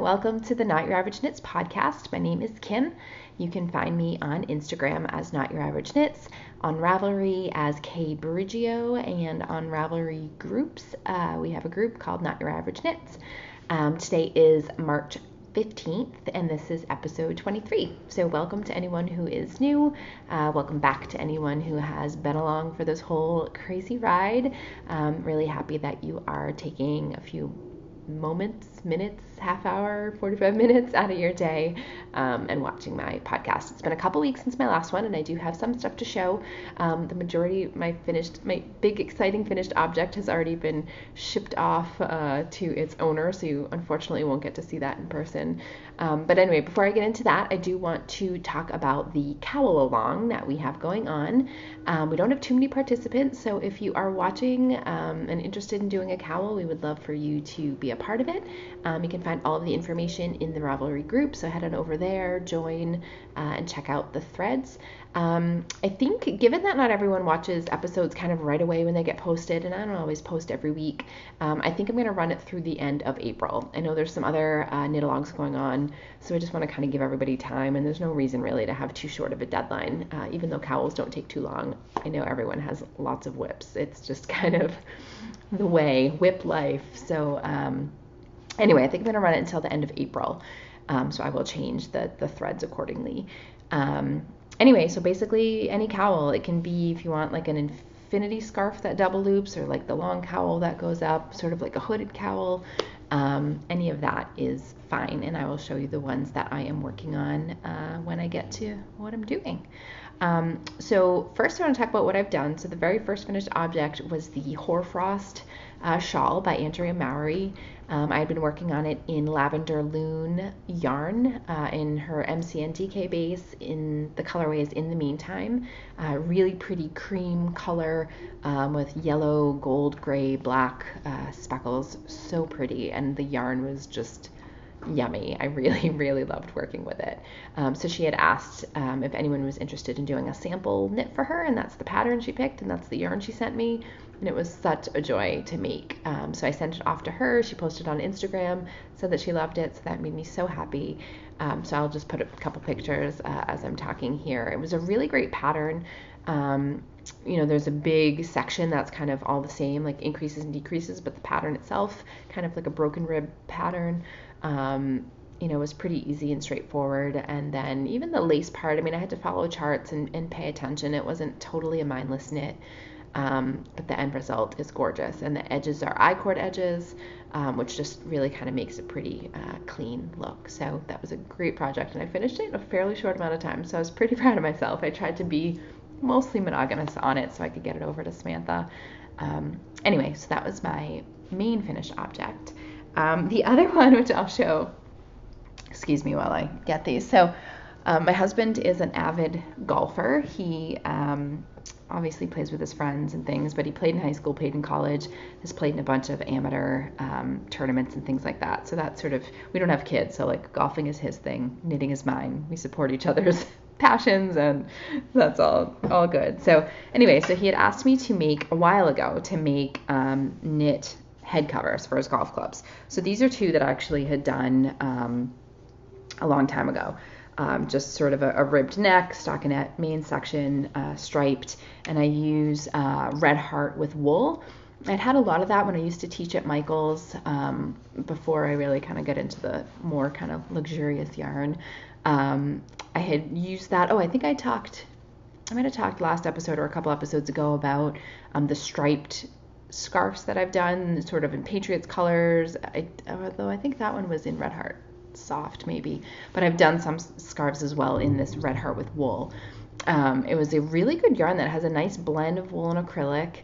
welcome to the Not Your Average Knits podcast. My name is Kim. You can find me on Instagram as Not Your Average Knits, on Ravelry as kbridgeo, and on Ravelry groups. We have a group called Not Your Average Knits. Today is March 15th, and this is episode 23. So welcome to anyone who is new. Welcome back to anyone who has been along for this whole crazy ride. Really happy that you are taking a few moments, minutes, half hour, 45 minutes out of your day and watching my podcast. It's been a couple weeks since my last one, and I do have some stuff to show. The majority, my big exciting finished object has already been shipped off to its owner, so you unfortunately won't get to see that in person. But anyway, before I get into that, I do want to talk about the cowl along that we have going on. We don't have too many participants, so if you are watching and interested in doing a cowl, we would love for you to be a part of it. You can find all of the information in the Ravelry group, so head on over there, join, and check out the threads. I think, given that not everyone watches episodes kind of right away when they get posted, and I don't always post every week, I think I'm going to run it through the end of April. I know there's some other knit-alongs going on, so I just want to kind of give everybody time, and there's no reason really to have too short of a deadline, even though cowls don't take too long. I know everyone has lots of whips. It's just kind of the way, whip life. So anyway, I think I'm going to run it until the end of April, so I will change the threads accordingly. Anyway, so basically any cowl, it can be if you want like an infinity scarf that double loops, or like the long cowl that goes up, sort of like a hooded cowl. Any of that is fine, and I will show you the ones that I am working on when I get to what I'm doing. So first I want to talk about what I've done. So the very first finished object was the Hoarfrost shawl by Andrea Mowry. I had been working on it in Lavender Loon yarn in her MCNDK base. In the colorway is In the Meantime. Really pretty cream color with yellow, gold, gray, black speckles. So pretty, and the yarn was just yummy. I really, really loved working with it. So she had asked if anyone was interested in doing a sample knit for her, and that's the pattern she picked, and that's the yarn she sent me. And it was such a joy to make. So I sent it off to her. She posted on Instagram, said that she loved it, so that made me so happy. So I'll just put a couple pictures as I'm talking here. It was a really great pattern. There's a big section that's kind of all the same, like increases and decreases, but the pattern itself, kind of like a broken rib pattern, was pretty easy and straightforward. And then even the lace part, I had to follow charts and pay attention. It wasn't totally a mindless knit. But the end result is gorgeous, and the edges are I-cord edges, which just really kind of makes a pretty clean look. So that was a great project, and I finished it in a fairly short amount of time, so I was pretty proud of myself. I tried to be mostly monogamous on it so I could get it over to Samantha. Anyway, so that was my main finished object. The other one, which I'll show, excuse me while I get these. So my husband is an avid golfer. He obviously plays with his friends and things, but he played in high school, played in college, has played in a bunch of amateur tournaments and things like that. So that's sort of, we don't have kids, so like golfing is his thing, knitting is mine. We support each other's passions, and that's all good. So anyway, so he had asked me to make a while ago knit head covers for his golf clubs. So these are two that I actually had done a long time ago. Just sort of a ribbed neck, stockinette main section, striped, and I use red heart with wool. I'd had a lot of that when I used to teach at Michael's before I really kind of got into the more kind of luxurious yarn. I had used that. I think I might have talked last episode or a couple episodes ago about the striped scarves that I've done, sort of in Patriots colors, although I think that one was in red heart. Soft maybe, but I've done some scarves as well in this red heart with wool. It was a really good yarn that has a nice blend of wool and acrylic.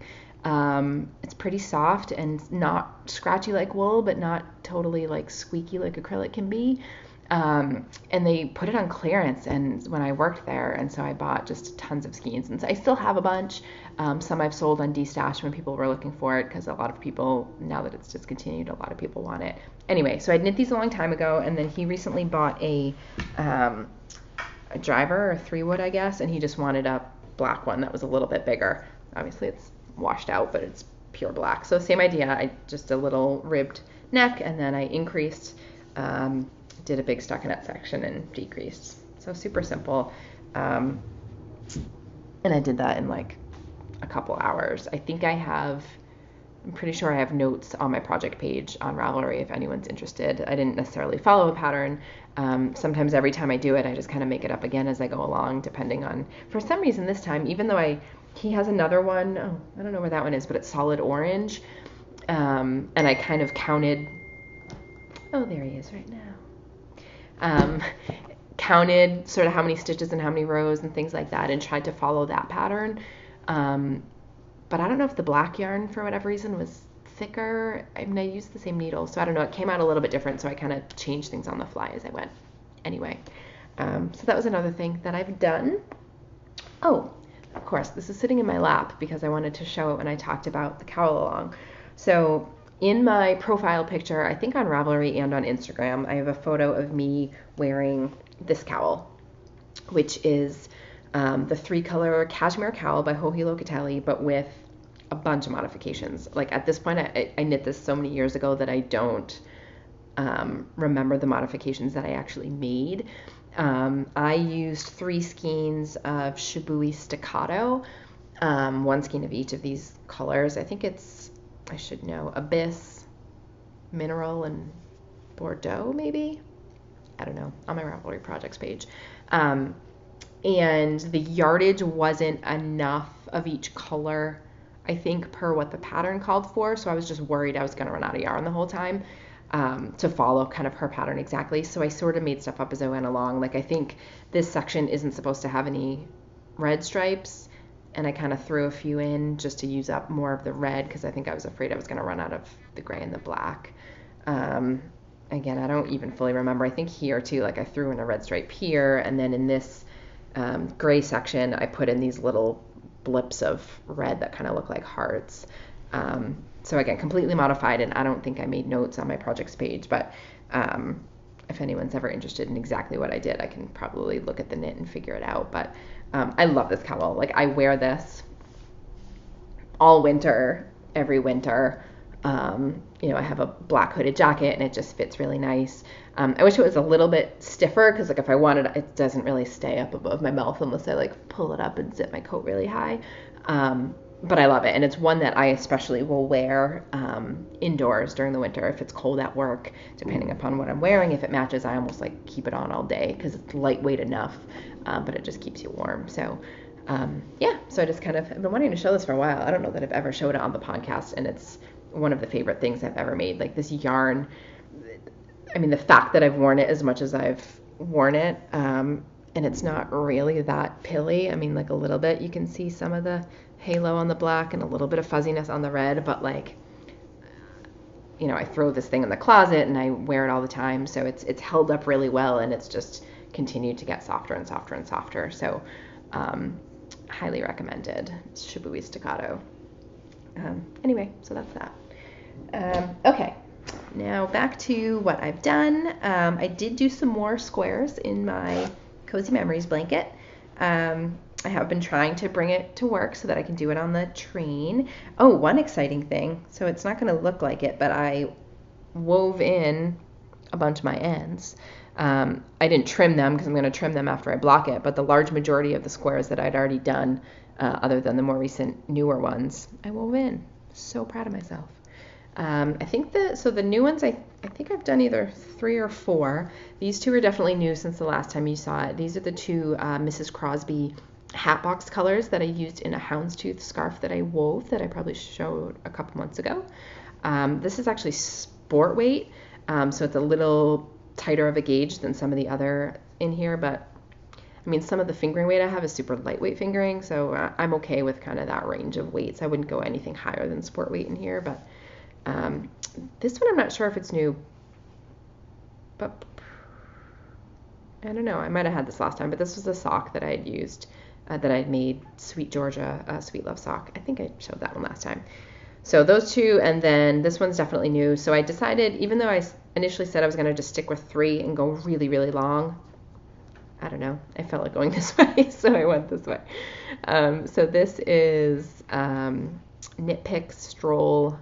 It's pretty soft and not scratchy like wool, but not totally like squeaky like acrylic can be. And they put it on clearance and when I worked there, and so I bought just tons of skeins, and so I still have a bunch. Some I've sold on D-Stash when people were looking for it, because a lot of people, now that it's discontinued, a lot of people want it. Anyway, so I knit these a long time ago, and then he recently bought a driver, or 3-wood, I guess, and he just wanted a black one that was a little bit bigger. Obviously it's washed out, but it's pure black. So same idea, I just a little ribbed neck, and then I increased did a big stockinette section and decreased. So super simple. And I did that in like a couple hours. I'm pretty sure I have notes on my project page on Ravelry if anyone's interested. I didn't necessarily follow a pattern. Sometimes every time I do it, I just kind of make it up again as I go along, depending on, for some reason this time, even though he has another one, I don't know where that one is, but it's solid orange. And I kind of counted, there he is right now. Counted sort of how many stitches and how many rows and things like that and tried to follow that pattern. But I don't know if the black yarn, for whatever reason, was thicker. I mean, I used the same needle, so I don't know. It came out a little bit different, so I kind of changed things on the fly as I went. Anyway, so that was another thing that I've done. Oh, of course, this is sitting in my lap because I wanted to show it when I talked about the cowl along. So in my profile picture, I think on Ravelry and on Instagram, I have a photo of me wearing this cowl, which is the 3-color cashmere cowl by Joji Locatelli, but with a bunch of modifications. Like at this point, I knit this so many years ago that I don't remember the modifications that I actually made. I used 3 skeins of Shibui Staccato, 1 skein of each of these colors. I think I should know, Abyss, Mineral, and Bordeaux, maybe? I don't know, on my Ravelry projects page. And the yardage wasn't enough of each color, I think, per what the pattern called for. So I was just worried I was going to run out of yarn the whole time to follow kind of her pattern exactly. So I sort of made stuff up as I went along. Like I think this section isn't supposed to have any red stripes, and I kind of threw a few in just to use up more of the red because I think I was afraid I was going to run out of the gray and the black. Again, I don't even fully remember. I think here too, like I threw in a red stripe here, and then in this gray section, I put in these little blips of red that kind of look like hearts. So again, completely modified, and I don't think I made notes on my projects page, but if anyone's ever interested in exactly what I did, I can probably look at the knit and figure it out. But I love this cowl. Like I wear this all winter, every winter. I have a black hooded jacket and it just fits really nice. I wish it was a little bit stiffer because like if I wanted, it doesn't really stay up above my mouth unless I like pull it up and zip my coat really high. But I love it. And it's one that I especially will wear indoors during the winter if it's cold at work, depending upon what I'm wearing. If it matches, I almost like keep it on all day because it's lightweight enough, but it just keeps you warm. So so I just kind of, I've been wanting to show this for a while. I don't know that I've ever showed it on the podcast, and it's one of the favorite things I've ever made. Like this yarn, I mean, the fact that I've worn it as much as I've worn it, and it's not really that pilly. I mean, like a little bit, you can see some of the halo on the black and a little bit of fuzziness on the red, but like, I throw this thing in the closet and I wear it all the time. So it's held up really well, and it's just continued to get softer and softer and softer. So, highly recommended. It's Shibui Staccato. Anyway, so that's that. Okay, now back to what I've done. I did do some more squares in my Cozy Memories blanket. I have been trying to bring it to work so that I can do it on the train. Oh, one exciting thing. So it's not going to look like it, but I wove in a bunch of my ends. I didn't trim them because I'm going to trim them after I block it, but the large majority of the squares that I'd already done, other than the more recent, newer ones, I wove in. So proud of myself. I think the new ones, I think I've done either 3 or 4. These 2 are definitely new since the last time you saw it. These are the 2 Mrs. Crosby Hatbox colors that I used in a houndstooth scarf that I wove that I probably showed a couple months ago. This is actually sport weight, so it's a little tighter of a gauge than some of the other in here, but I mean, some of the fingering weight I have is super lightweight fingering, so I'm okay with kind of that range of weights. I wouldn't go anything higher than sport weight in here, but this one I'm not sure if it's new, but I don't know. I might have had this last time, but this was a sock that I had used, that I had made, Sweet Georgia Sweet Love sock. I think I showed that one last time. So those 2, and then this one's definitely new. So I decided, even though I initially said I was going to just stick with 3 and go really, really long, I don't know, I felt like going this way, so I went this way. So this is Knit Pick Stroll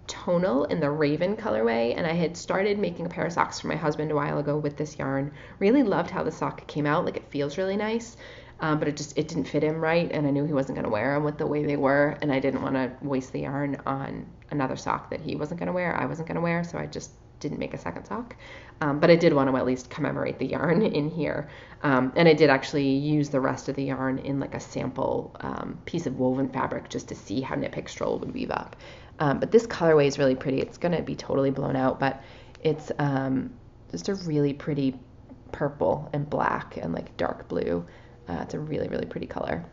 tonal in the Raven colorway, and I had started making a pair of socks for my husband a while ago with this yarn. Really loved how the sock came out. Like, it feels really nice, but it didn't fit him right, and I knew he wasn't going to wear them with the way they were, and I didn't want to waste the yarn on another sock that he wasn't going to wear, I wasn't going to wear, so I just didn't make a second sock. But I did want to at least commemorate the yarn in here. And I did actually use the rest of the yarn in like a sample piece of woven fabric just to see how Knit Pick Stroll would weave up. But this colorway is really pretty. It's going to be totally blown out, but it's just a really pretty purple and black and like dark blue. It's a really, really pretty color.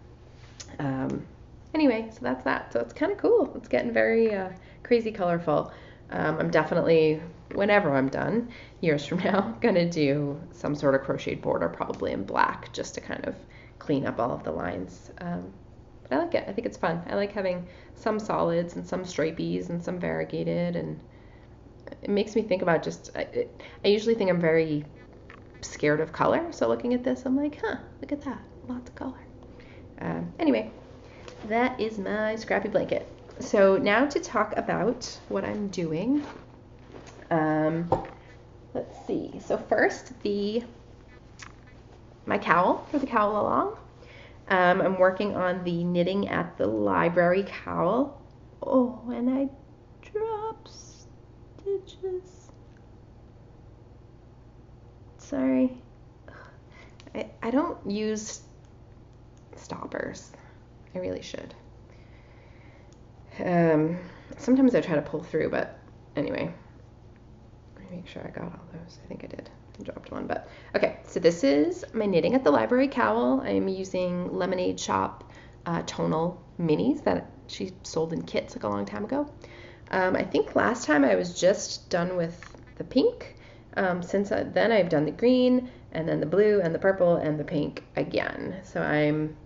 Anyway, so that's that. So it's kind of cool. It's getting very crazy colorful. I'm definitely, whenever I'm done, years from now, going to do some sort of crocheted border, probably in black, just to kind of clean up all of the lines. But I like it. I think it's fun. I like having some solids and some stripies and some variegated, and it makes me think about just, I usually think I'm very scared of color, so looking at this, I'm like, look at that, lots of color. Anyway, that is my scrappy blanket. So now to talk about what I'm doing. Let's see. So first, my cowl for the cowl along. I'm working on the Knitting at the Library cowl. Oh, and I dropped stitches. Sorry. I don't use stoppers. I really should. Sometimes I try to pull through, but anyway, let me make sure I got all those. I think I did. I dropped one, but okay. So this is my Knitting at the Library cowl. I'm using Lemonade Shop tonal minis that she sold in kits like a long time ago. I think last time I was just done with the pink. Since then I've done the green and then the blue and the purple and the pink again. So I'm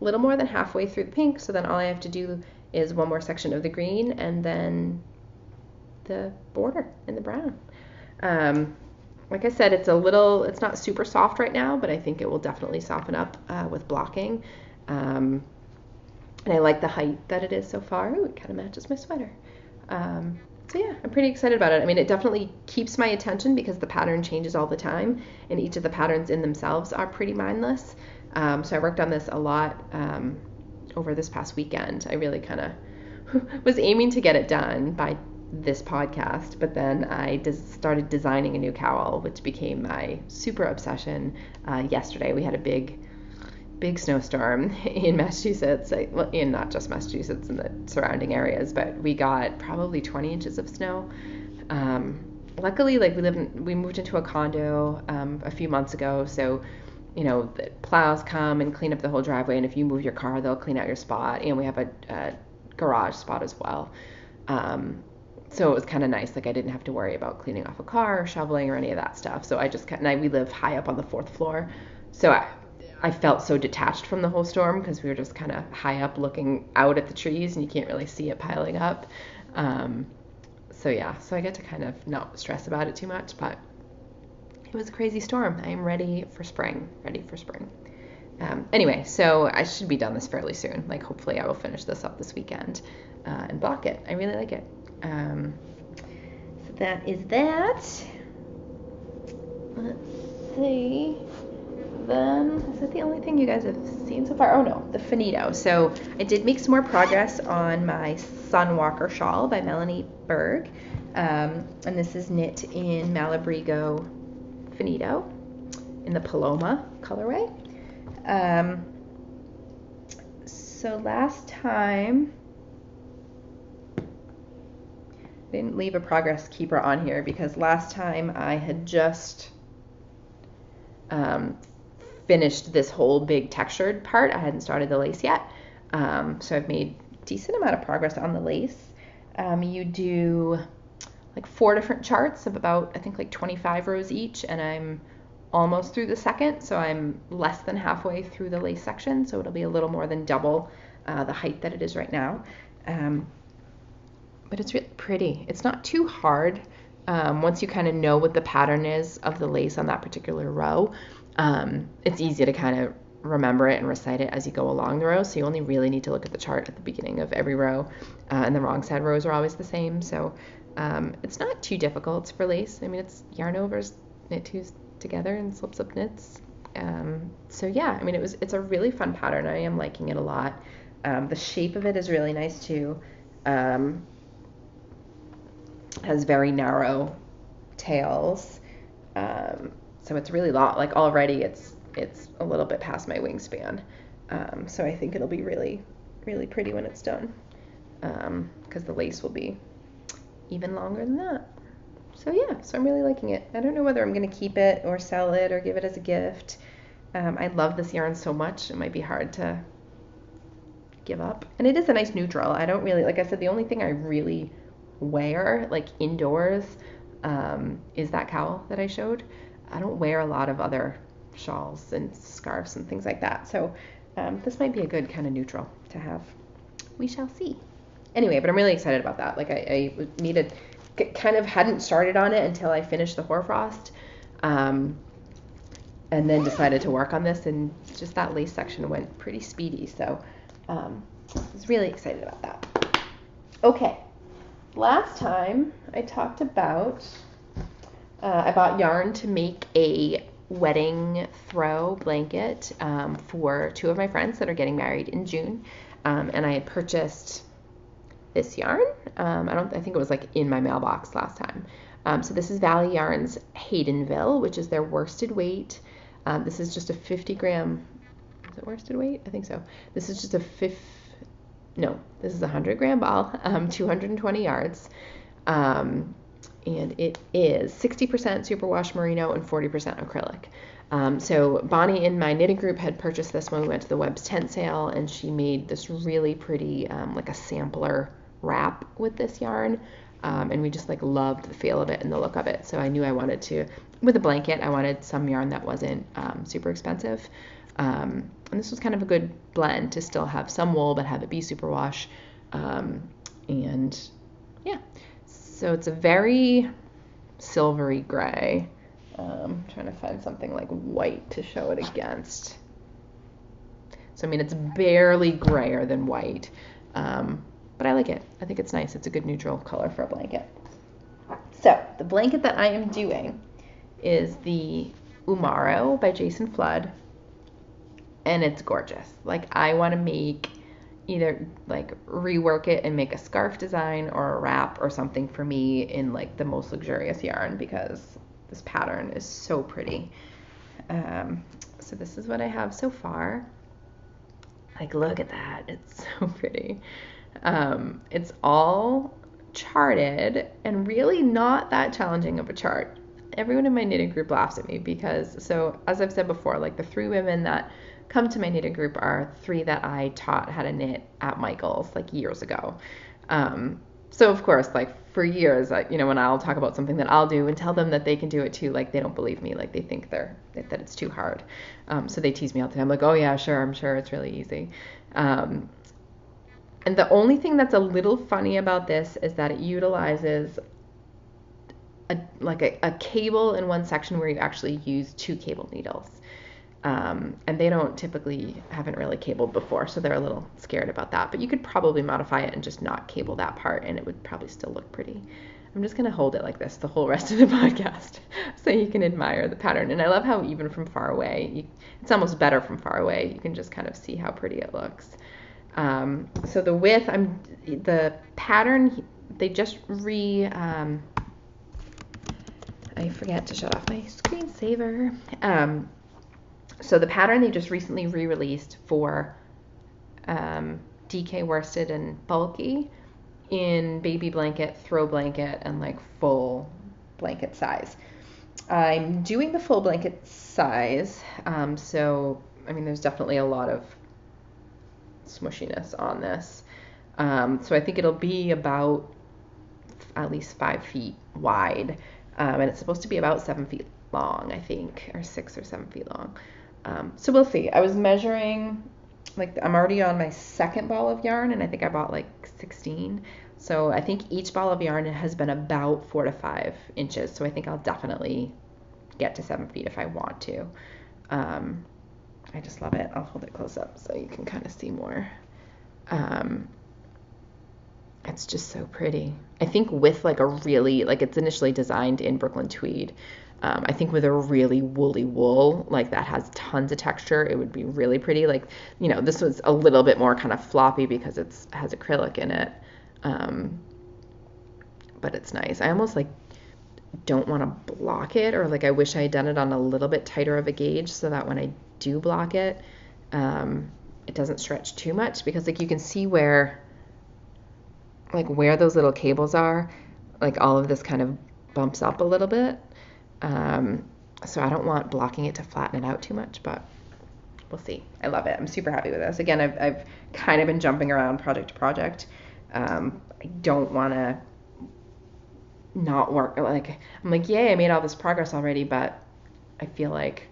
a little more than halfway through the pink. So then all I have to do is one more section of the green and then the border in the brown. Like I said, it's not super soft right now, but I think it will definitely soften up with blocking. And I like the height that it is so far. Ooh, it kind of matches my sweater. So yeah, I'm pretty excited about it. I mean, it definitely keeps my attention because the pattern changes all the time, and each of the patterns in themselves are pretty mindless. So I worked on this a lot over this past weekend. I really kind of was aiming to get it done by this podcast, but then I started designing a new cowl, which became my super obsession. Yesterday we had a big snowstorm in Massachusetts, well, in not just Massachusetts, in the surrounding areas, but we got probably 20 inches of snow. Luckily, like we moved into a condo a few months ago, so the plows come and clean up the whole driveway, and if you move your car, they'll clean out your spot, and we have a garage spot as well. So it was kind of nice. Like, I didn't have to worry about cleaning off a car or shoveling or any of that stuff. So we live high up on the 4th floor. So I felt so detached from the whole storm because we were just kind of high up looking out at the trees and you can't really see it piling up. So I get to kind of not stress about it too much, but it was a crazy storm. I am ready for spring. Anyway, so I should be done this fairly soon. Like, hopefully I will finish this up this weekend and block it. I really like it. So that is that. Let's see. Then, is that the only thing you guys have seen so far? Oh no, the finito. So I did make some more progress on my Sunwalker shawl by Melanie Berg. And this is knit in Malabrigo finito in the Paloma colorway. So last time, I didn't leave a progress keeper on here because last time I had just finished this whole big textured part. I hadn't started the lace yet. So I've made a decent amount of progress on the lace. You do like 4 different charts of about, I think, like 25 rows each, and I'm almost through the second, so I'm less than halfway through the lace section, so it'll be a little more than double the height that it is right now. But it's really pretty. It's not too hard once you kind of know what the pattern is of the lace on that particular row. It's easy to kind of remember it and recite it as you go along the row. So you only really need to look at the chart at the beginning of every row, and the wrong side rows are always the same. So it's not too difficult for lace. I mean, it's yarn overs, knit twos together, and slip slip knits. So yeah, I mean, it's a really fun pattern. I am liking it a lot. The shape of it is really nice too. Has very narrow tails. So it's really long, like already it's a little bit past my wingspan. So I think it'll be really, really pretty when it's done. Because the lace will be even longer than that. So yeah, so I'm really liking it. I don't know whether I'm going to keep it or sell it or give it as a gift. I love this yarn so much, it might be hard to give up. And it is a nice neutral. I don't really, like I said, the only thing I really wear, like indoors, is that cowl that I showed. I don't wear a lot of other shawls and scarves and things like that. So this might be a good kind of neutral to have. We shall see. Anyway, but I'm really excited about that. Like I needed, kind of hadn't started on it until I finished the hoarfrost, and then decided to work on this, and just that lace section went pretty speedy. So I was really excited about that. Okay, last time I talked about I bought yarn to make a wedding throw blanket for two of my friends that are getting married in June, and I had purchased this yarn. I think it was like in my mailbox last time. So this is Valley Yarn's Haydenville, which is their worsted weight. This is just a 50 gram, is it worsted weight? I think so. This is just this is a 100 gram ball, 220 yards. And it is 60% superwash merino and 40% acrylic. So Bonnie in my knitting group had purchased this when we went to the Webb's tent sale, and she made this really pretty, like a sampler wrap with this yarn. And we just like loved the feel of it and the look of it. So I knew I wanted to, with a blanket, I wanted some yarn that wasn't super expensive. And this was kind of a good blend to still have some wool, but have it be superwash. And yeah. So it's a very silvery gray. Trying to find something like white to show it against. So I mean, it's barely grayer than white, but I like it. I think it's nice. It's a good neutral color for a blanket. So the blanket that I am doing is the Umaro by Jason Flood, and it's gorgeous. Like I want to make either like rework it and make a scarf design or a wrap or something for me in like the most luxurious yarn, because this pattern is so pretty. So this is what I have so far. Like look at that, it's so pretty. It's all charted and really not that challenging of a chart. Everyone in my knitting group laughs at me because, so as I've said before, like the three women that come to my knitting group are three that I taught how to knit at Michael's like years ago. So of course, like for years, when I'll talk about something that I'll do and tell them that they can do it too, like they don't believe me, like they think that it's too hard. So they tease me all the time. I'm like, oh yeah, sure, I'm sure it's really easy. And the only thing that's a little funny about this is that it utilizes a cable in one section where you actually use two cable needles. And they haven't really cabled before, so they're a little scared about that. But you could probably modify it and just not cable that part, and it would probably still look pretty. I'm just going to hold it like this the whole rest of the podcast so you can admire the pattern. And I love how even from far away, it's almost better from far away. You can just kind of see how pretty it looks. So the width, the pattern, they just I forget to shut off my screensaver. So the pattern they just recently re-released for DK worsted and bulky in baby blanket, throw blanket, and like full blanket size. I'm doing the full blanket size, so I mean there's definitely a lot of smushiness on this. So I think it'll be about at least 5 feet wide, and it's supposed to be about 7 feet long, I think, or 6 or 7 feet long. So we'll see. I was measuring, like I'm already on my second ball of yarn, and I think I bought like 16. So I think each ball of yarn has been about 4 to 5 inches. So I think I'll definitely get to 7 feet if I want to. I I just love it. I'll hold it close up so you can kind of see more. It's just so pretty. I think with like a really, like it's initially designed in Brooklyn tweed. I think with a really woolly wool, like that has tons of texture, it would be really pretty. Like, you know, this was a little bit more kind of floppy because it has acrylic in it. But it's nice. I almost like don't want to block it, or like I wish I had done it on a little bit tighter of a gauge so that when I do block it, it doesn't stretch too much, because like you can see where those little cables are, like all of this kind of bumps up a little bit. So I don't want blocking it to flatten it out too much, but we'll see. I love it. I'm super happy with this. Again, I've kind of been jumping around project to project. I don't want to not work. Like, I'm like, yay, I made all this progress already, but I feel like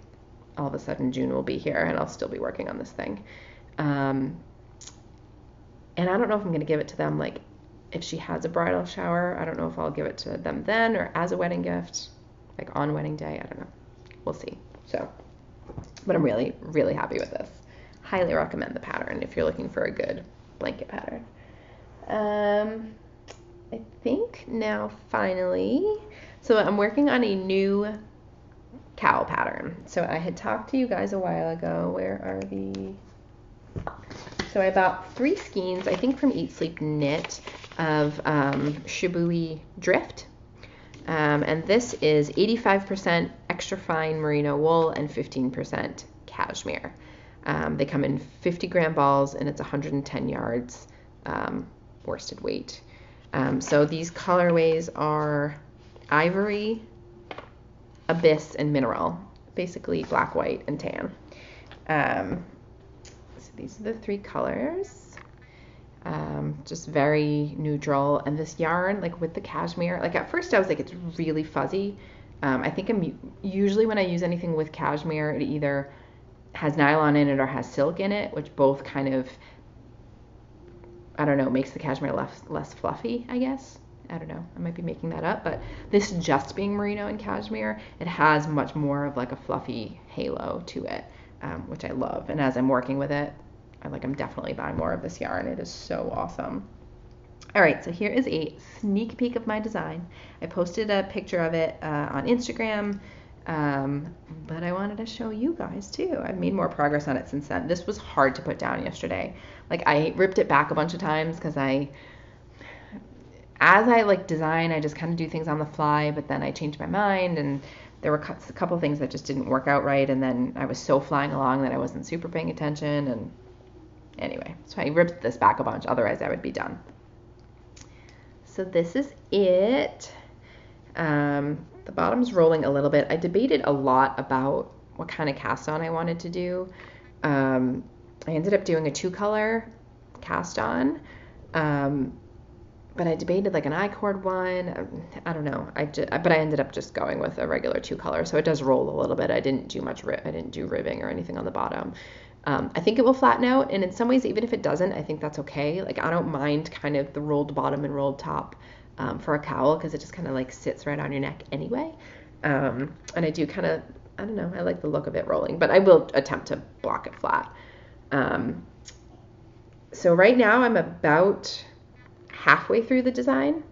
all of a sudden June will be here and I'll still be working on this thing. And I don't know if I'm going to give it to them, like, if she has a bridal shower. I don't know if I'll give it to them then or as a wedding gift, like on wedding day. I don't know. We'll see. So, but I'm really, really happy with this. Highly recommend the pattern if you're looking for a good blanket pattern. I think now finally, so I'm working on a new cowl pattern. So I had talked to you guys a while ago. Where are the... So I bought 3 skeins, I think from Eat Sleep Knit, of Shibui Drift. And this is 85% extra fine merino wool and 15% cashmere. They come in 50 gram balls and it's 110 yards worsted weight. So these colorways are ivory, abyss, and mineral. Basically black, white, and tan. So these are the 3 colors. Just very neutral. And this yarn, like with the cashmere, like at first I was like, it's really fuzzy. I think usually when I use anything with cashmere, it either has nylon in it or has silk in it, which both kind of, I don't know, makes the cashmere less fluffy, I guess. I don't know. I might be making that up, but this just being merino and cashmere, it has much more of like a fluffy halo to it, which I love. And as I'm working with it, I'm definitely buying more of this yarn. It is so awesome. All right, so here is a sneak peek of my design. I posted a picture of it on Instagram, but I wanted to show you guys too. I've made more progress on it since then. This was hard to put down yesterday. Like I ripped it back a bunch of times because as I like design, I just kind of do things on the fly, but then I changed my mind and there were a couple things that just didn't work out right. And then I was so flying along that I wasn't super paying attention. And anyway, so I ripped this back a bunch. Otherwise I would be done. So this is it. The bottom's rolling a little bit. I debated a lot about what kind of cast on I wanted to do. I ended up doing a 2-color cast on, but I debated like an I-cord one. I don't know. But I ended up just going with a regular 2-color, so it does roll a little bit. I didn't do much I didn't do ribbing or anything on the bottom. I think it will flatten out, and in some ways, even if it doesn't, I think that's okay. Like I don't mind kind of the rolled bottom and rolled top for a cowl because it just kind of like sits right on your neck anyway. And I do kind of, I don't know, I like the look of it rolling, but I will attempt to block it flat. So right now I'm about halfway through the design.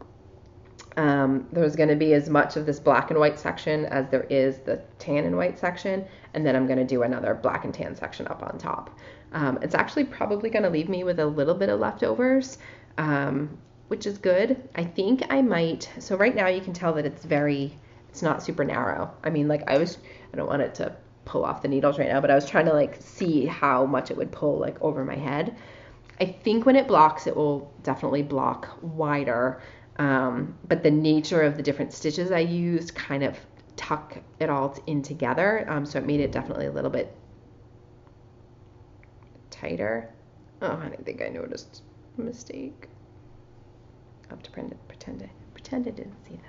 There's going to be as much of this black and white section as there is the tan and white section, and then I'm going to do another black and tan section up on top. It's actually probably going to leave me with a little bit of leftovers, which is good. I think I might, so right now you can tell that it's not super narrow. I mean, like I don't want it to pull off the needles right now, but I was trying to like see how much it would pull like over my head. I think when it blocks, it will definitely block wider. But the nature of the different stitches I used kind of tuck it all in together. So it made it definitely a little bit tighter. Oh, I didn't think I noticed a mistake. I'll have to pretend I didn't see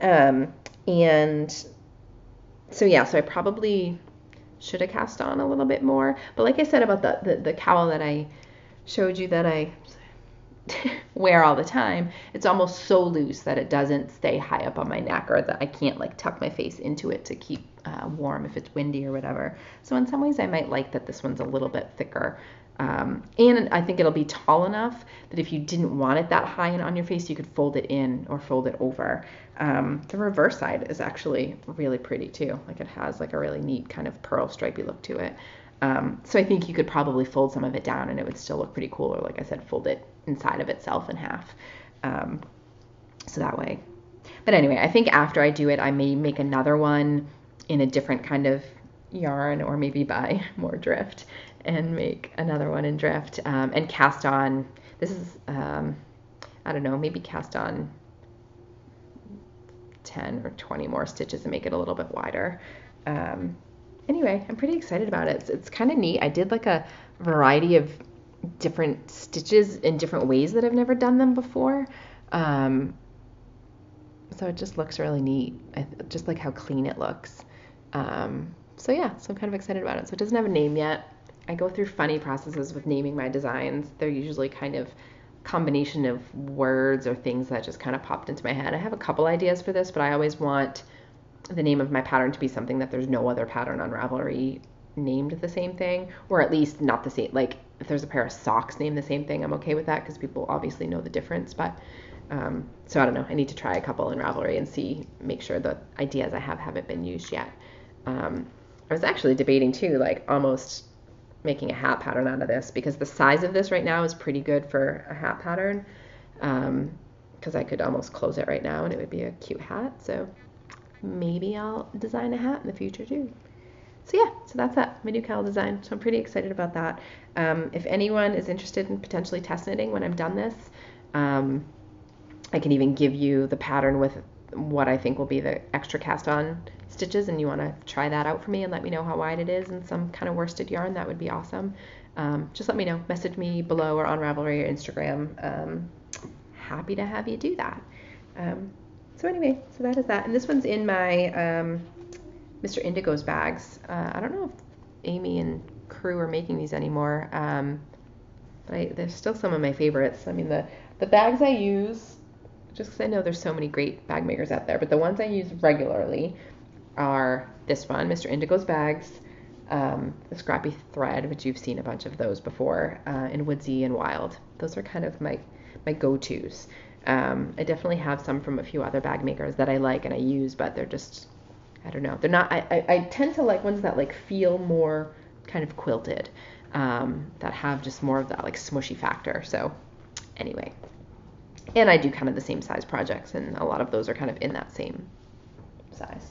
that. And so yeah, so I probably should have cast on a little bit more. But like I said about the cowl that I showed you that I wear all the time, it's almost so loose that it doesn't stay high up on my neck, or that I can't like tuck my face into it to keep warm if it's windy or whatever. So in some ways I might like that this one's a little bit thicker. And I think it'll be tall enough that if you didn't want it that high and on your face, you could fold it in or fold it over. The reverse side is actually really pretty too. Like it has like a really neat kind of pearl stripy look to it. So I think you could probably fold some of it down and it would still look pretty cool. Or like I said, fold it inside of itself in half. So that way. But anyway, I think after I do it, I may make another one in a different kind of yarn, or maybe buy more drift and make another one in drift, and cast on, this is, I don't know, maybe cast on 10 or 20 more stitches and make it a little bit wider. Anyway, I'm pretty excited about it. It's kind of neat. I did like a variety of different stitches in different ways that I've never done them before. So it just looks really neat. I just like how clean it looks. So yeah, so I'm kind of excited about it. So it doesn't have a name yet. I go through funny processes with naming my designs. They're usually kind of combination of words or things that just kind of popped into my head. I have a couple ideas for this, but I always want the name of my pattern to be something that there's no other pattern on Ravelry named the same thing, or at least not the same. Like if there's a pair of socks named the same thing, I'm okay with that because people obviously know the difference. But so I don't know. I need to try a couple in Ravelry and make sure the ideas I have haven't been used yet. I was actually debating too, like almost making a hat pattern out of this, because the size of this right now is pretty good for a hat pattern, because I could almost close it right now and it would be a cute hat. So maybe I'll design a hat in the future too. So yeah, so that's that, my new cowl design. So I'm pretty excited about that. If anyone is interested in potentially test knitting when I'm done this, I can even give you the pattern with what I think will be the extra cast on stitches, and you want to try that out for me and let me know how wide it is in some kind of worsted yarn, that would be awesome. Just let me know, message me below or on Ravelry or Instagram. Happy to have you do that. So anyway, so that is that. And this one's in my Mr. Indigo's bags. I don't know if Amy and crew are making these anymore, but there's still some of my favorites. I mean, the bags I use, just because I know there's so many great bag makers out there, but the ones I use regularly are this one, Mr. Indigo's bags, the Scrappy Thread, which you've seen a bunch of those before, and Woodsy and Wild. Those are kind of my go-tos. I definitely have some from a few other bag makers that I like and I use, but they're just, I don't know. They're not, I tend to like ones that like feel more kind of quilted, that have just more of that like smushy factor. So anyway, and I do kind of the same size projects, and a lot of those are kind of in that same size.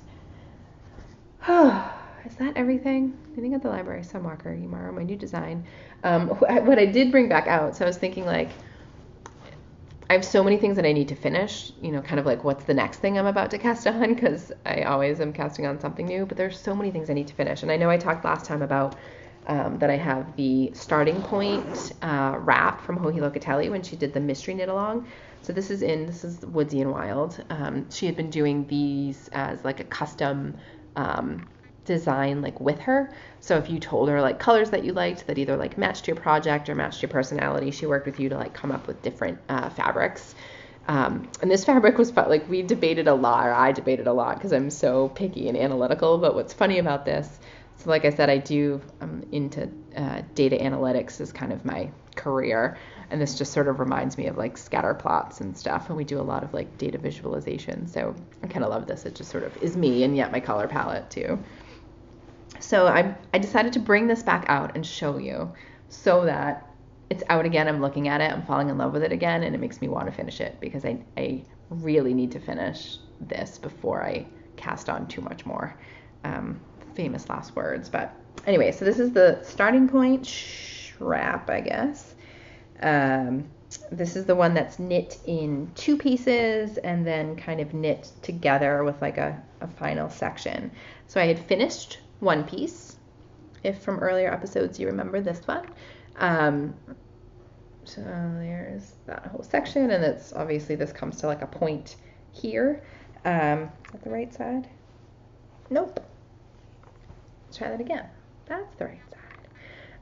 Is that everything? Knitting at the library, Sunwalker, Yumaro, my new design. What I did bring back out, so I was thinking like, I have so many things that I need to finish, you know, kind of like what's the next thing I'm about to cast on, because I always am casting on something new, but there's so many things I need to finish. And I know I talked last time about that I have the starting point wrap from Joji Locatelli when she did the mystery knit along. So this is Woodsy and Wild. She had been doing these as like a custom design like with her. So if you told her like colors that you liked that either like matched your project or matched your personality, she worked with you to like come up with different fabrics. And this fabric was fun. Like we debated a lot, or I debated a lot because I'm so picky and analytical. But what's funny about this, so like I said, I'm into data analytics is kind of my career. And this just sort of reminds me of like scatter plots and stuff. And we do a lot of like data visualization. So I kind of love this. It just sort of is me, and yet my color palette too. So I decided to bring this back out and show you so that it's out again. I'm looking at it. I'm falling in love with it again. And it makes me want to finish it because I really need to finish this before I cast on too much more. Famous last words. But anyway, so this is the starting point wrap, I guess. This is the one that's knit in 2 pieces and then kind of knit together with like a final section. So I had finished one piece, if from earlier episodes you remember this one. So there's that whole section, and it's obviously this comes to like a point here. Is that the right side? Nope. Let's try that again. That's the right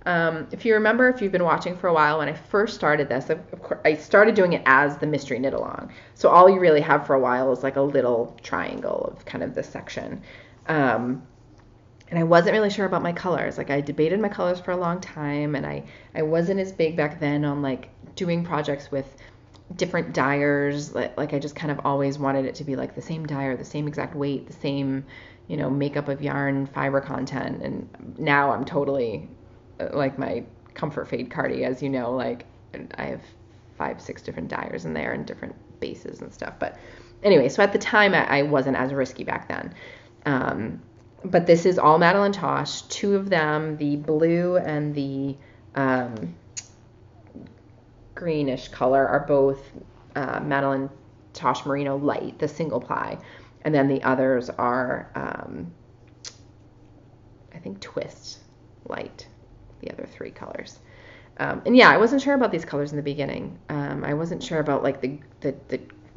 If you remember, if you've been watching for a while, when I first started this, of course, I started doing it as the mystery knit along. So all you really have for a while is like a little triangle of kind of this section. And I wasn't really sure about my colors. Like I debated my colors for a long time, and I wasn't as big back then on like doing projects with different dyers. Like I just kind of always wanted it to be like the same dyer, the same exact weight, the same, makeup of yarn, fiber content. And now I'm totally like my Comfort Fade Cardi, as you know, like I have 5-6 different dyers in there and different bases and stuff. But anyway, so at the time I wasn't as risky back then. But this is all Madeline Tosh. 2 of them, the blue and the greenish color, are both Madeline Tosh Merino Light, the single ply. And then the others are, I think, Twist Light, the other 3 colors. And yeah, I wasn't sure about these colors in the beginning. I wasn't sure about like the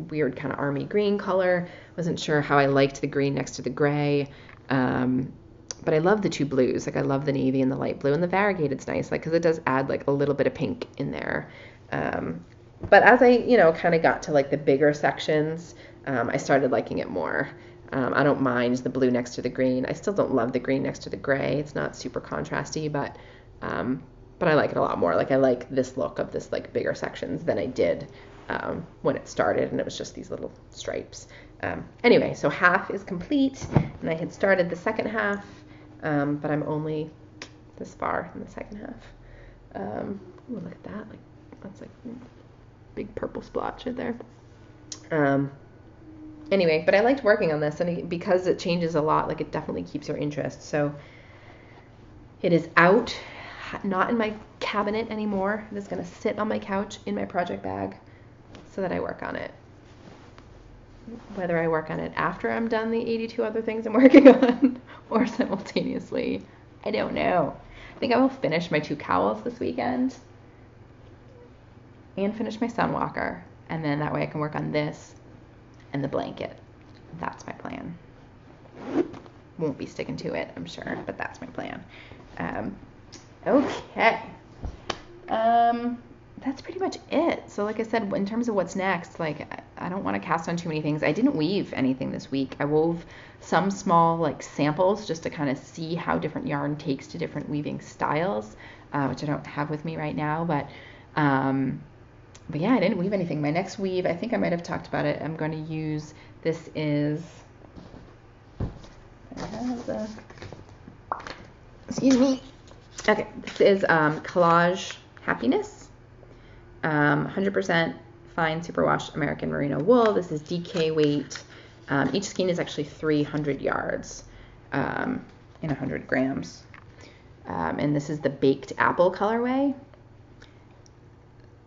weird kind of army green color. Wasn't sure how I liked the green next to the gray. But I love the 2 blues. Like I love the navy and the light blue, and the variegated's nice, like, cause it does add like a little bit of pink in there. But as I, kind of got to like the bigger sections, I started liking it more. I don't mind the blue next to the green. I still don't love the green next to the gray. It's not super contrasty, but I like it a lot more. Like I like this look of this like bigger sections than I did when it started, and it was just these little stripes. Anyway, so half is complete, and I had started the second half, but I'm only this far in the second half. Ooh, look at that. Like that's like big purple splotch right there. Anyway, but I liked working on this, and because it changes a lot, like it definitely keeps your interest. So it is out, not in my cabinet anymore. It is going to sit on my couch in my project bag so that I work on it. Whether I work on it after I'm done the 82 other things I'm working on or simultaneously, I don't know. I think I will finish my 2 cowls this weekend and finish my sunwalker, and then that way I can work on this and the blanket. That's my plan. Won't be sticking to it, I'm sure, but that's my plan. Okay. That's pretty much it. So like I said, in terms of what's next, like I don't want to cast on too many things. I didn't weave anything this week. I wove some small like samples just to kind of see how different yarn takes to different weaving styles, which I don't have with me right now. But yeah, I didn't weave anything. My next weave, I think I might have talked about it. I'm going to use, this is, excuse me. Okay, this is Collage Happiness. 100% fine superwash American merino wool. This is DK weight. Each skein is actually 300 yards in 100 grams. And this is the baked apple colorway.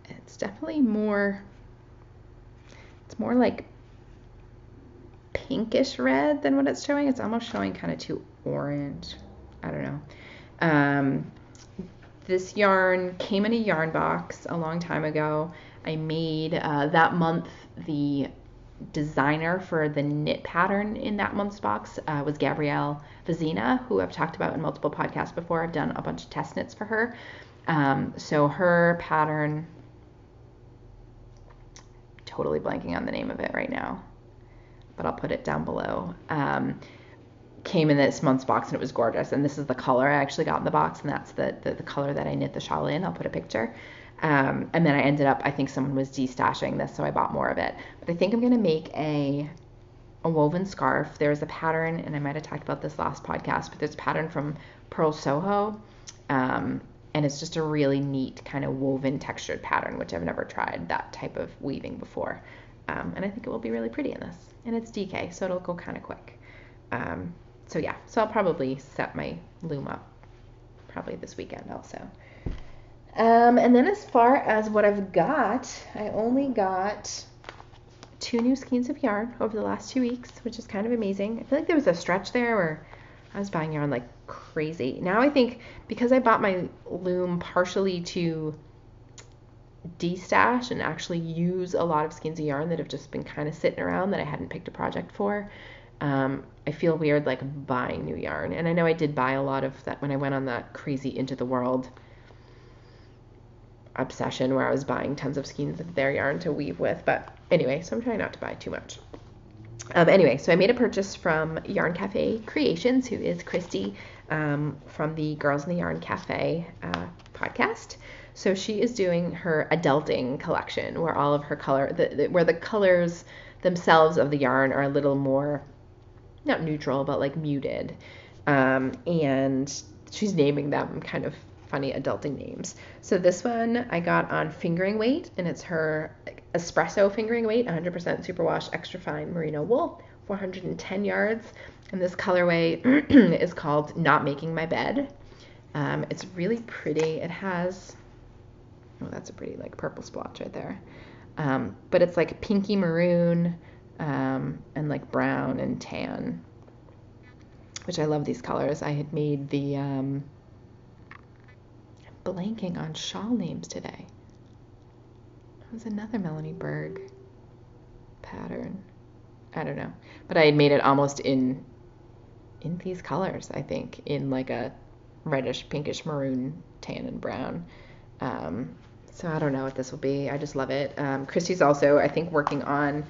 It's definitely more, it's more like pinkish red than what it's showing. It's almost showing kind of too orange. I don't know. This yarn came in a yarn box a long time ago. I made that month, the designer for the knit pattern in that month's box was Gabrielle Vizina, who I've talked about in multiple podcasts before. I've done a bunch of test knits for her. So her pattern, totally blanking on the name of it right now, but I'll put it down below. Came in this month's box, and it was gorgeous. And this is the color I actually got in the box, and that's the color that I knit the shawl in. I'll put a picture. And then I ended up, I think someone was destashing this, so I bought more of it. But I think I'm going to make a woven scarf. There's a pattern, and I might have talked about this last podcast, but there's a pattern from Pearl Soho. And it's just a really neat kind of woven textured pattern, which I've never tried that type of weaving before. And I think it will be really pretty in this. And it's DK, so it'll go kind of quick. So yeah, so I'll probably set my loom up probably this weekend also. And then as far as what I've got, I only got 2 new skeins of yarn over the last 2 weeks, which is kind of amazing. I feel like there was a stretch there where I was buying yarn like crazy. Now I think because I bought my loom partially to destash and actually use a lot of skeins of yarn that have just been kind of sitting around that I hadn't picked a project for, I feel weird like buying new yarn. And I know I did buy a lot of that when I went on that crazy Into the World obsession where I was buying tons of skeins of their yarn to weave with. But anyway, so I'm trying not to buy too much. Anyway, so I made a purchase from Yarn Cafe Creations, who is Christy from the Girls in the Yarn Cafe podcast. So she is doing her adulting collection, where all of her where the colors themselves of the yarn are a little more, not neutral, but like muted. And she's naming them kind of funny adulting names. So this one I got on fingering weight, and it's her espresso fingering weight, 100% superwash extra fine merino wool, 410 yards. And this colorway is called Not Making My Bed. It's really pretty. It has, oh, that's a pretty like purple splotch right there. But it's like pinky maroon and like brown and tan, which I love these colors. I had made the, I'm blanking on shawl names today. It was another Melanie Berg pattern. I don't know. But I had made it almost in these colors, I think, in like a reddish, pinkish, maroon, tan, and brown. So I don't know what this will be. I just love it. Christy's also, I think, working on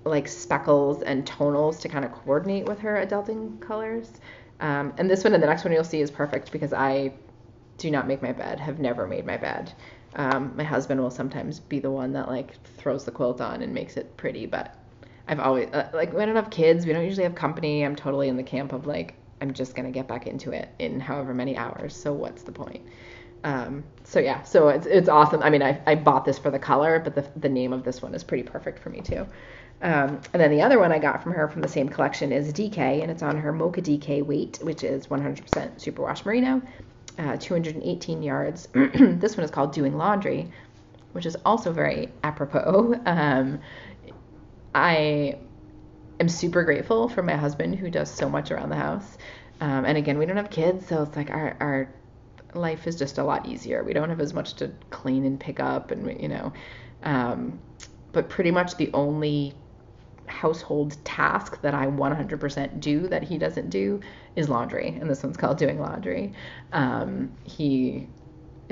like speckles and tonals to kind of coordinate with her adulting colors. And this one and the next one you'll see is perfect because I do not make my bed, have never made my bed. My husband will sometimes be the one that like throws the quilt on and makes it pretty, but I've always, like, we don't have kids, we don't usually have company. I'm totally in the camp of like, I'm just going to get back into it in however many hours. So what's the point? So yeah, so it's awesome. I mean, I bought this for the color, but the name of this one is pretty perfect for me too. And then the other one I got from her from the same collection is DK, and it's on her Mocha DK weight, which is 100% superwash merino, 218 yards. This one is called Doing Laundry, which is also very apropos. I am super grateful for my husband who does so much around the house. And again, we don't have kids, so it's like our life is just a lot easier. We don't have as much to clean and pick up, and you know, but pretty much the only household task that I 100% do that he doesn't do is laundry, and this one's called Doing Laundry. He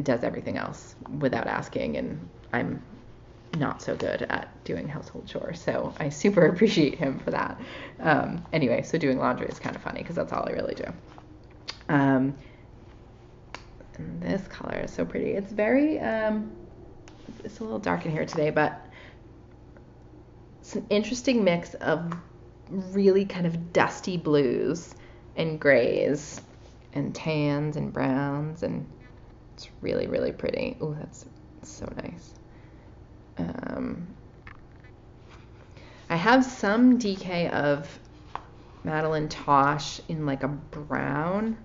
does everything else without asking, and I'm not so good at doing household chores, so I super appreciate him for that. Anyway, so doing laundry is kind of funny because that's all I really do. And this color is so pretty. It's very, it's a little dark in here today, but it's an interesting mix of really kind of dusty blues and grays and tans and browns, and it's really, really pretty. Oh, that's so nice. I have some DK of Madeline Tosh in like a brown,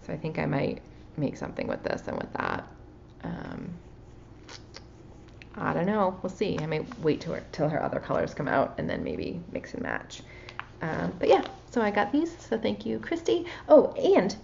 so I think I might make something with this and with that. I don't know. We'll see. I might wait till her other colors come out and then maybe mix and match. But yeah, so I got these. So thank you, Christy. Pause.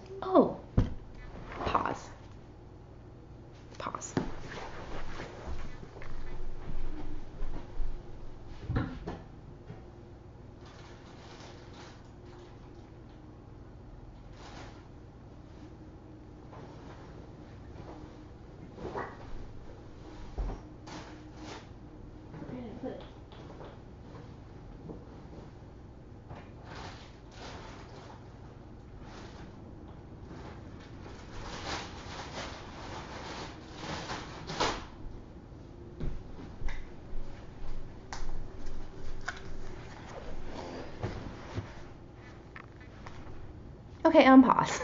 Okay, pause.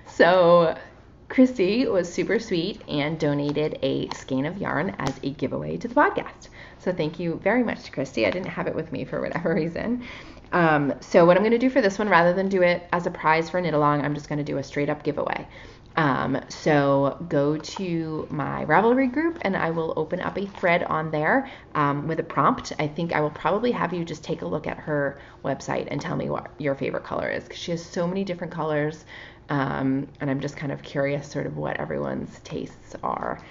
So Christy was super sweet and donated a skein of yarn as a giveaway to the podcast. So thank you very much to Christy. I didn't have it with me for whatever reason. So what I'm going to do for this one, rather than do it as a prize for a knit along, I'm just going to do a straight up giveaway. So go to my Ravelry group and I will open up a thread on there with a prompt. I think I will probably have you just take a look at her website and tell me what your favorite color is, because she has so many different colors, and I'm just kind of curious sort of what everyone's tastes are.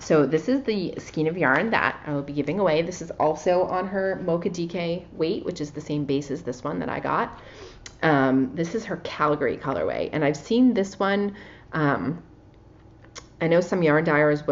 So this is the skein of yarn that I will be giving away. This is also on her Mocha DK weight, which is the same base as this one that I got. This is her Calgary colorway, and I've seen this one. I I know some yarn dyers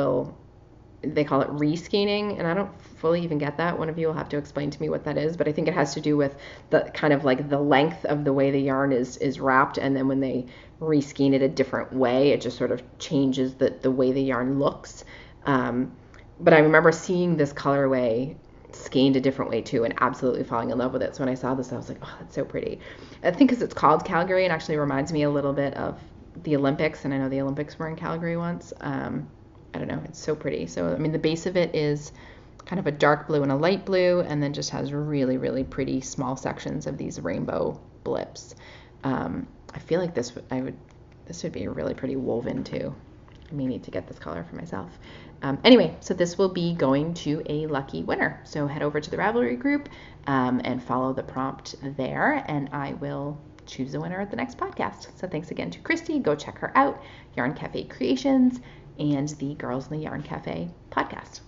they call it reskeinin, and I don't fully even get that. One of you will have to explain to me what that is, but I think it has to do with the kind of like the length of the way the yarn is wrapped, and then when they reskein it a different way, it just sort of changes the way the yarn looks. But I remember seeing this colorway skeined a different way too, and absolutely falling in love with it. So when I saw this, I was like, oh, that's so pretty. I think because it's called Calgary, it actually reminds me a little bit of the Olympics, and I know the Olympics were in Calgary once. I don't know, it's so pretty. So, I mean, the base of it is kind of a dark blue and a light blue, and then just has really, really pretty small sections of these rainbow blips. I feel like this would be a really pretty woven too. I may need to get this color for myself. Anyway, so this will be going to a lucky winner. So head over to the Ravelry group and follow the prompt there, and I will choose a winner at the next podcast. So thanks again to Christy. Go check her out, Yarn Cafe Creations, and the Girls in the Yarn Cafe podcast.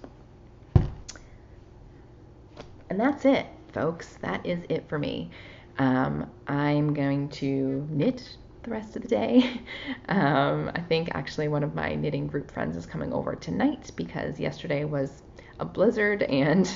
And that's it, folks. That is it for me. I'm going to knit the rest of the day. I think actually one of my knitting group friends is coming over tonight because yesterday was a blizzard, and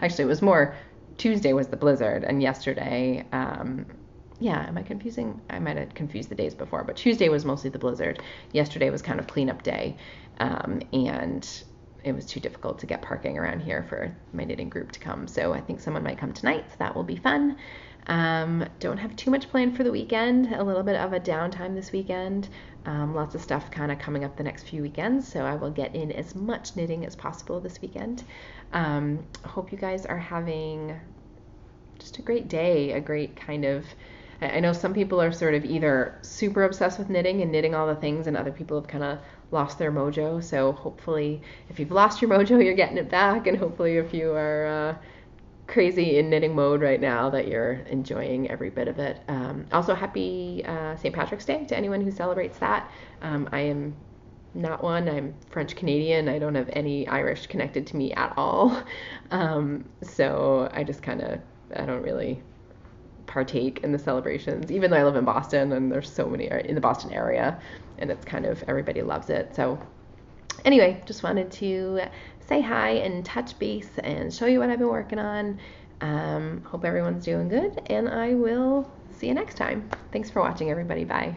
actually it was more Tuesday was the blizzard, and yesterday, am I confusing? I might have confused the days before, but Tuesday was mostly the blizzard. Yesterday was kind of cleanup day, and it was too difficult to get parking around here for my knitting group to come. So I think someone might come tonight, so that will be fun. Don't have too much planned for the weekend, a little bit of a downtime this weekend. Lots of stuff kind of coming up the next few weekends, so I will get in as much knitting as possible this weekend. Hope you guys are having just a great day, a great kind of, I know some people are sort of either super obsessed with knitting and knitting all the things, and other people have kind of lost their mojo. So hopefully if you've lost your mojo, you're getting it back, and hopefully if you are crazy in knitting mode right now, that you're enjoying every bit of it. Also, happy St. Patrick's Day to anyone who celebrates that. I am not one. I'm French Canadian. I don't have any Irish connected to me at all. So I just I don't really partake in the celebrations, even though I live in Boston and there's so many in the Boston area, and it's kind of, everybody loves it. So anyway, just wanted to say hi and touch base and show you what I've been working on. Hope everyone's doing good, and I will see you next time. Thanks for watching, everybody. Bye.